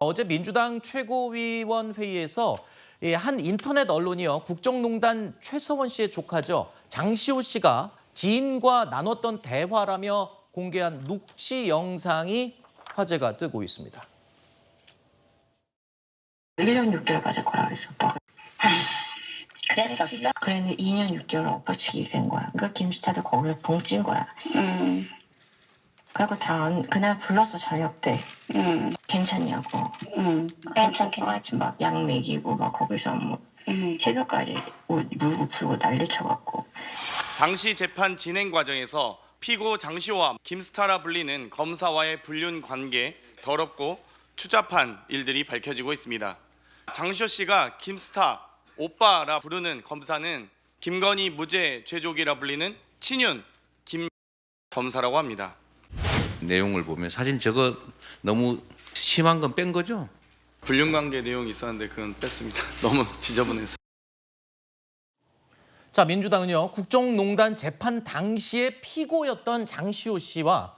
어제 민주당 최고위원 회의에서 한 인터넷 언론이요, 국정농단 최서원 씨의 조카죠, 장시호 씨가 지인과 나눴던 대화라며 공개한 녹취 영상이 화제가 되고 있습니다. 1년 6개월 맞을 거라 그랬어, 오빠가. 그랬었어? 그랬는데 2년 6개월 엎어치기 된 거야. 그러니까 김수차도 거기에 봉찐 거야. 그리고 그날 불렀어, 저녁 때. 괜찮냐고. 괜찮겠네. 막 약 먹이고 막 거기서 뭐 새벽까지 물고 풀고 난리 쳐갖고. 당시 재판 진행 과정에서 피고 장시호와 김스타라 불리는 검사와의 불륜 관계, 더럽고 추잡한 일들이 밝혀지고 있습니다. 장시호 씨가 김스타 오빠라 부르는 검사는 김건희 무죄 죄족이라 불리는 친윤 김 검사라고 합니다. 내용을 보면 사실 저거 너무 심한 건 뺀 거죠? 불륜 관계 내용이 있었는데 그건 뺐습니다. 너무 지저분해서. 자, 민주당은요, 국정농단 재판 당시의 피고였던 장시호 씨와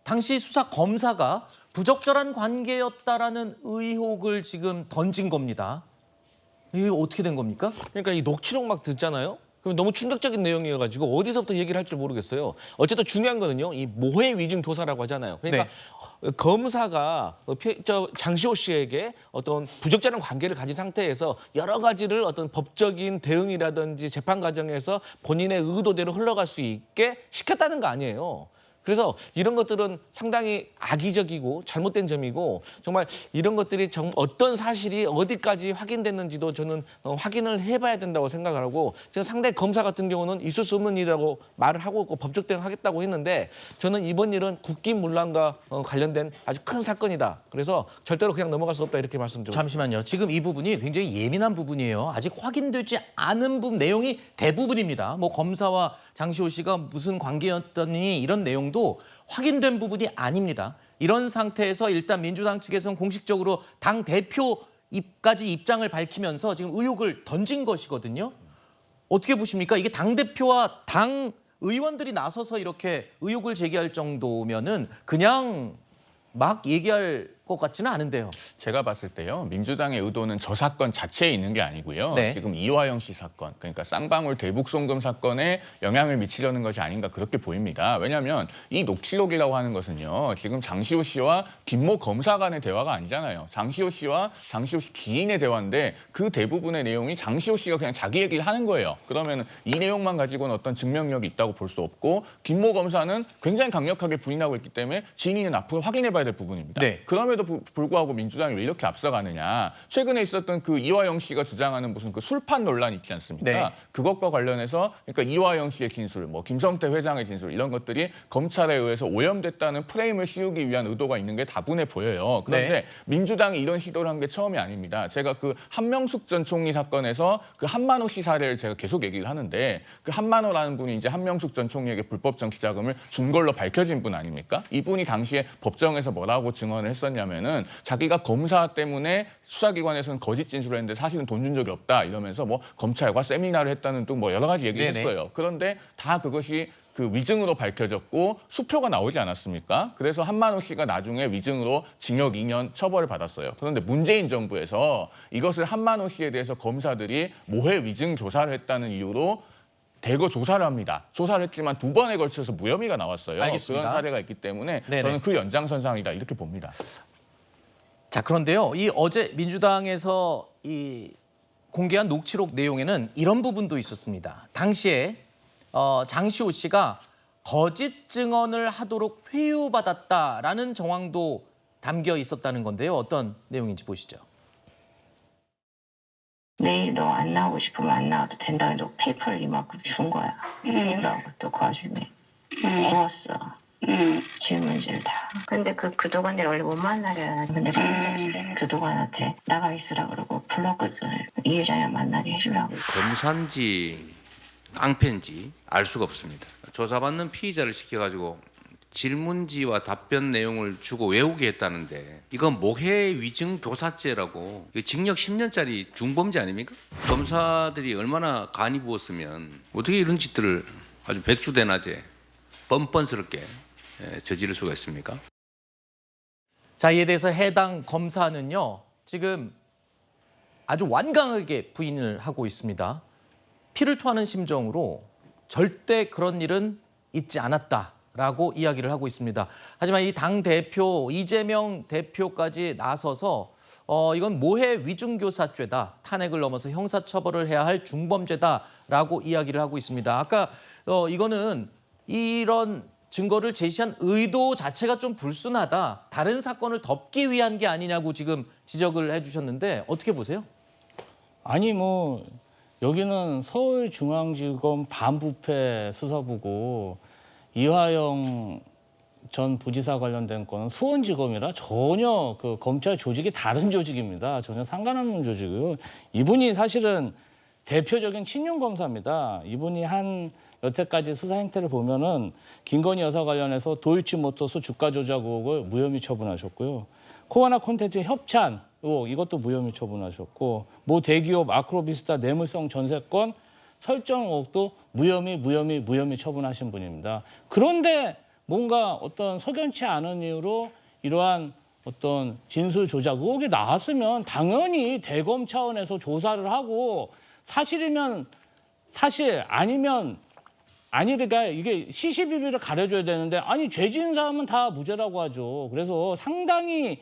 당시 수사 검사가 부적절한 관계였다라는 의혹을 지금 던진 겁니다. 이게 어떻게 된 겁니까? 그러니까 이 녹취록 막 듣잖아요. 그럼 너무 충격적인 내용이어가지고 어디서부터 얘기를 할 줄 모르겠어요. 어쨌든 중요한 거는요, 이 모해 위증 교사라고 하잖아요. 그러니까 검사가 장시호 씨에게 어떤 부적절한 관계를 가진 상태에서 여러 가지를 어떤 법적인 대응이라든지 재판 과정에서 본인의 의도대로 흘러갈 수 있게 시켰다는 거 아니에요. 그래서 이런 것들은 상당히 악의적이고 잘못된 점이고, 정말 이런 것들이 어떤 사실이 어디까지 확인됐는지도 저는 확인을 해봐야 된다고 생각을 하고, 저는 상당히 검사 같은 경우는 있을 수 없는 일이라고 말을 하고 있고 법적 대응하겠다고 했는데, 저는 이번 일은 국기문란과 관련된 아주 큰 사건이다. 그래서 절대로 그냥 넘어갈 수 없다, 이렇게 말씀드립니다. 잠시만요. 지금 이 부분이 굉장히 예민한 부분이에요. 아직 확인되지 않은 부분, 내용이 대부분입니다. 뭐 검사와 장시호 씨가 무슨 관계였더니 이런 내용도 확인된 부분이 아닙니다. 이런 상태에서 일단 민주당 측에서는 공식적으로 당 대표까지 입장을 밝히면서 지금 의혹을 던진 것이거든요. 어떻게 보십니까? 이게 당대표와 당 의원들이 나서서 이렇게 의혹을 제기할 정도면은 그냥 막 얘기할 것 같지는 않은데요. 제가 봤을 때요, 민주당의 의도는 저 사건 자체에 있는 게 아니고요. 네. 지금 이화영 씨 사건, 그러니까 쌍방울 대북 송금 사건에 영향을 미치려는 것이 아닌가 그렇게 보입니다. 왜냐하면 이 녹취록이라고 하는 것은요, 지금 장시호 씨와 김모 검사 간의 대화가 아니잖아요. 장시호 씨와 장시호 씨 기인의 대화인데 그 대부분의 내용이 장시호 씨가 그냥 자기 얘기를 하는 거예요. 그러면 이 내용만 가지고는 어떤 증명력이 있다고 볼 수 없고, 김모 검사는 굉장히 강력하게 부인하고 있기 때문에 진위는 앞으로 확인해봐야 될 부분입니다. 네. 그럼에도 불구하고 민주당이 왜 이렇게 앞서가느냐. 최근에 있었던 그 이화영 씨가 주장하는 무슨 그 술판 논란 있지 않습니까? 네. 그것과 관련해서 그러니까 이화영 씨의 진술, 뭐 김성태 회장의 진술 이런 것들이 검찰에 의해서 오염됐다는 프레임을 씌우기 위한 의도가 있는 게 다분해 보여요. 그런데 네. 민주당이 이런 시도를 한 게 처음이 아닙니다. 제가 그 한명숙 전 총리 사건에서 그 한만호 씨 사례를 제가 계속 얘기를 하는데, 그 한만호라는 분이 이제 한명숙 전 총리에게 불법 정치자금을 준 걸로 밝혀진 분 아닙니까? 이분이 당시에 법정에서 뭐라고 증언을 했었냐면은 자기가 검사 때문에 수사기관에서는 거짓 진술을 했는데 사실은 돈 준 적이 없다 이러면서 뭐 검찰과 세미나를 했다는 등 뭐 여러 가지 얘기를 네네. 했어요. 그런데 다 그것이 그 위증으로 밝혀졌고 수표가 나오지 않았습니까? 그래서 한만호 씨가 나중에 위증으로 징역 2년 처벌을 받았어요. 그런데 문재인 정부에서 이것을 한만호 씨에 대해서 검사들이 모해 위증 조사를 했다는 이유로 대거 조사를 합니다. 조사를 했지만 2번에 걸쳐서 무혐의가 나왔어요. 알겠습니다. 그런 사례가 있기 때문에 네네. 저는 그 연장선상이다 이렇게 봅니다. 자, 그런데요, 이 어제 민주당에서 이 공개한 녹취록 내용에는 이런 부분도 있었습니다. 당시에 장시호 씨가 거짓 증언을 하도록 회유받았다라는 정황도 담겨 있었다는 건데요. 어떤 내용인지 보시죠. 내일 너 안 나오고 싶으면 안 나와도 된다 해도 페이퍼를 이만큼 준 거야. 그러고 또 그 와중에 구웠어. 질문지를 다. 근데 그동안 내가 원래 못 만나게 해놨는데 근데 그동안한테 나가 있으라 그러고 불렀거든. 이 회장이랑 만나게 해주라고. 검사인지 깡패인지 알 수가 없습니다. 조사받는 피의자를 시켜가지고 질문지와 답변 내용을 주고 외우게 했다는데, 이건 모해 위증 교사죄라고, 징역 10년짜리 중범죄 아닙니까? 검사들이 얼마나 간이 부었으면 어떻게 이런 짓들을 아주 백주대낮에 뻔뻔스럽게 저지를 수가 있습니까? 자, 이에 대해서 해당 검사는요, 지금 아주 완강하게 부인을 하고 있습니다. 피를 토하는 심정으로 절대 그런 일은 있지 않았다라고 이야기를 하고 있습니다. 하지만 이 당 대표 이재명 대표까지 나서서 이건 모해 위중교사죄다, 탄핵을 넘어서 형사처벌을 해야 할 중범죄다라고 이야기를 하고 있습니다. 아까 이거는 이런 증거를 제시한 의도 자체가 좀 불순하다, 다른 사건을 덮기 위한 게 아니냐고 지금 지적을 해주셨는데 어떻게 보세요? 아니 뭐 여기는 서울중앙지검 반부패 수사부고 이화영 전 부지사 관련된 건은 수원지검이라 전혀 그 검찰 조직이 다른 조직입니다. 전혀 상관없는 조직이고요. 이분이 사실은 대표적인 친윤 검사입니다. 이분이 한 여태까지 수사 행태를 보면은 김건희 여사 관련해서 도이치모터스 주가 조작 의혹을 무혐의 처분하셨고요. 코아나 콘텐츠 협찬 의혹 이것도 무혐의 처분하셨고, 모 대기업 아크로비스타 뇌물성 전세권 설정 의혹도 무혐의 처분하신 분입니다. 그런데 뭔가 어떤 석연치 않은 이유로 이러한 어떤 진술 조작 의혹이 나왔으면 당연히 대검 차원에서 조사를 하고 사실이면 사실 아니면 아니니까 이게 시시비비를 가려줘야 되는데 아니 죄 지은 사람은 다 무죄라고 하죠. 그래서 상당히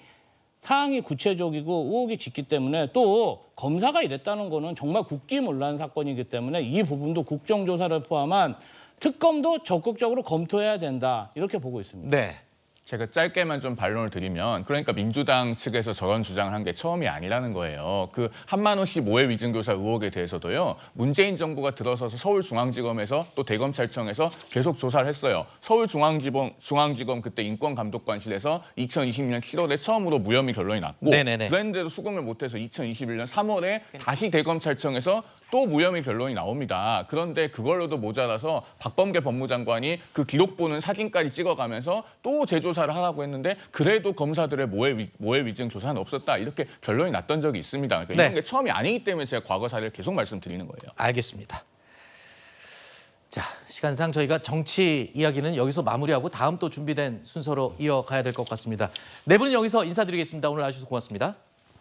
사항이 구체적이고 의혹이 짙기 때문에 또 검사가 이랬다는 거는 정말 국기문란 사건이기 때문에 이 부분도 국정조사를 포함한 특검도 적극적으로 검토해야 된다 이렇게 보고 있습니다. 네. 제가 짧게만 좀 반론을 드리면, 그러니까 민주당 측에서 저런 주장을 한 게 처음이 아니라는 거예요. 그 한만호 씨 모해 위증교사 의혹에 대해서도요, 문재인 정부가 들어서서 서울중앙지검에서 또 대검찰청에서 계속 조사를 했어요. 서울중앙지검 그때 인권감독관실에서 2020년 7월에 처음으로 무혐의 결론이 났고, 네네네. 그랬는데도 수긍을 못해서 2021년 3월에 다시 대검찰청에서 또 무혐의 결론이 나옵니다. 그런데 그걸로도 모자라서 박범계 법무장관이 그 기록보는 사진까지 찍어가면서 또 재조사를 하라고 했는데 그래도 검사들의 모해 위증 조사는 없었다, 이렇게 결론이 났던 적이 있습니다. 그러니까 네. 이런 게 처음이 아니기 때문에 제가 과거 사례를 계속 말씀드리는 거예요. 알겠습니다. 자, 시간상 저희가 정치 이야기는 여기서 마무리하고 다음 또 준비된 순서로 이어가야 될 것 같습니다. 네 분은 여기서 인사드리겠습니다. 오늘 와주셔서 고맙습니다.